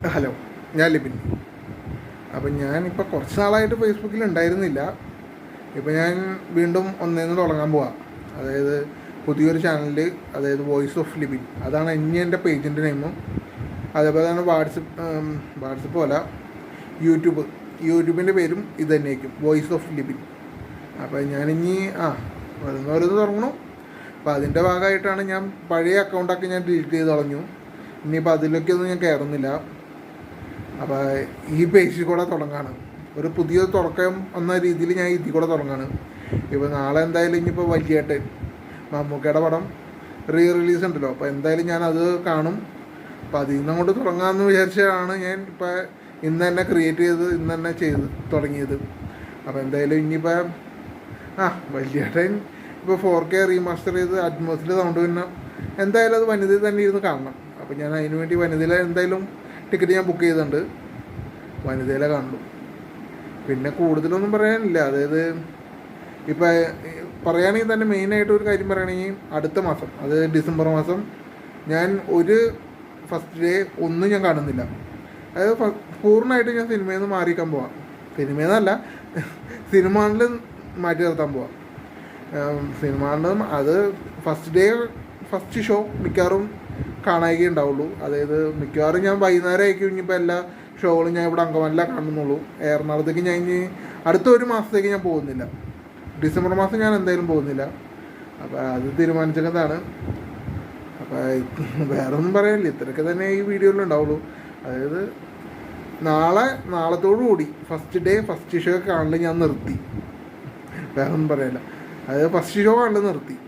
Hello, ഞാൻ ലിബിൻ. അപ്പം ഞാനിപ്പോൾ കുറച്ച് നാളായിട്ട് ഫേസ്ബുക്കിൽ ഉണ്ടായിരുന്നില്ല. ഇപ്പോൾ ഞാൻ വീണ്ടും ഒന്നേന്ന് തുടങ്ങാൻ പോവാം. അതായത് പുതിയൊരു ചാനൽ, അതായത് വോയിസ് ഓഫ് ലിബിൻ. അതാണ് ഇനി എൻ്റെ പേജിൻ്റെ നെയിമും. അതേപോലെ തന്നെ വാട്സപ്പ് പോലെ യൂട്യൂബിൻ്റെ പേരും ഇത് തന്നെയായിരിക്കും, വോയിസ് ഓഫ് ലിബിൻ. അപ്പോൾ ഞാനിനി വരുന്നവരത് തുടങ്ങണം. അപ്പോൾ അതിൻ്റെ ഭാഗമായിട്ടാണ് ഞാൻ പഴയ അക്കൗണ്ടൊക്കെ ഞാൻ ഡിലീറ്റ് ചെയ്ത് കളഞ്ഞു. ഇനിയിപ്പോൾ അതിലൊക്കെയൊന്നും ഞാൻ കയറുന്നില്ല. അപ്പോൾ ഈ പേജിൽ കൂടെ തുടങ്ങാണ്, ഒരു പുതിയ തുടക്കം എന്ന രീതിയിൽ ഞാൻ ഇതിൽ കൂടെ തുടങ്ങാണ്. ഇപ്പോൾ നാളെ എന്തായാലും ഇനിയിപ്പോൾ വലിയേട്ടൻ മമ്മൂക്കയുടെ പടം റിലീസ് ഉണ്ടല്ലോ, അപ്പോൾ എന്തായാലും ഞാൻ അത് കാണും. അപ്പോൾ അതിൽ നിന്ന് അങ്ങോട്ട് തുടങ്ങാമെന്ന് വിചാരിച്ചാണ് ഞാൻ ഇപ്പോൾ ഇന്ന് തന്നെ ക്രിയേറ്റ് ചെയ്ത് ഇന്ന് തന്നെ ചെയ്ത് തുടങ്ങിയത്. അപ്പോൾ എന്തായാലും ഇനിയിപ്പോൾ വലിയേട്ടൻ ഇപ്പോൾ 4K റീമാസ്റ്റർ ചെയ്ത് അറ്റ്മോസിൽ സൗണ്ട് പിന്നെ എന്തായാലും അത് വനിതയിൽ തന്നെ ഇരുന്ന് കാണണം. അപ്പോൾ ഞാൻ അതിന് വേണ്ടി വനിതയിലെ എന്തായാലും ടിക്കറ്റ് ഞാൻ ബുക്ക് ചെയ്തിട്ടുണ്ട്, വനിതയിലെ കണ്ടു. പിന്നെ കൂടുതലൊന്നും പറയാനില്ല. അതായത് ഇപ്പം പറയുകയാണെങ്കിൽ തന്നെ മെയിനായിട്ട് ഒരു കാര്യം പറയുകയാണെങ്കിൽ അടുത്ത മാസം, അത് ഡിസംബർ മാസം, ഞാൻ ഒരു ഫസ്റ്റ് ഡേ ഒന്നും ഞാൻ കാണുന്നില്ല. അതായത് പൂർണ്ണമായിട്ട് ഞാൻ സിനിമയിൽ നിന്ന് മാറിക്കാൻ പോവാം. സിനിമയിൽ നിന്നല്ല, സിനിമകളിൽ മാറ്റി നിർത്താൻ പോവാം. സിനിമകളിലും അത് ഫസ്റ്റ് ഷോ മിക്കവാറും കാണാനേ ഉണ്ടാവുള്ളൂ. അതായത് മിക്കവാറും ഞാൻ വൈകുന്നേരം ആയിരിക്കും ഇനിയിപ്പോൾ എല്ലാ ഷോകളും ഞാൻ ഇവിടെ അങ്കമാലില കാണുന്നുള്ളൂ. എറണാകുളത്തേക്ക് ഞാൻ ഇനി അടുത്ത ഒരു മാസത്തേക്ക് ഞാൻ പോകുന്നില്ല. ഡിസംബർ മാസം ഞാൻ എന്തായാലും പോകുന്നില്ല. അപ്പോൾ അത് തീരുമാനിച്ചതാണ്. അപ്പോൾ വേറെ ഒന്നും പറയാനില്ല, ഇത്രയൊക്കെ തന്നെ ഈ വീഡിയോയിൽ ഉണ്ടാവുള്ളൂ. അതായത് നാളത്തോടു കൂടി ഫസ്റ്റ് ഷോ കാണൽ ഞാൻ നിർത്തി. വേറെ ഒന്നും പറയാനില്ല. അതായത് ഫസ്റ്റ് ഷോ കാണൽ നിർത്തി.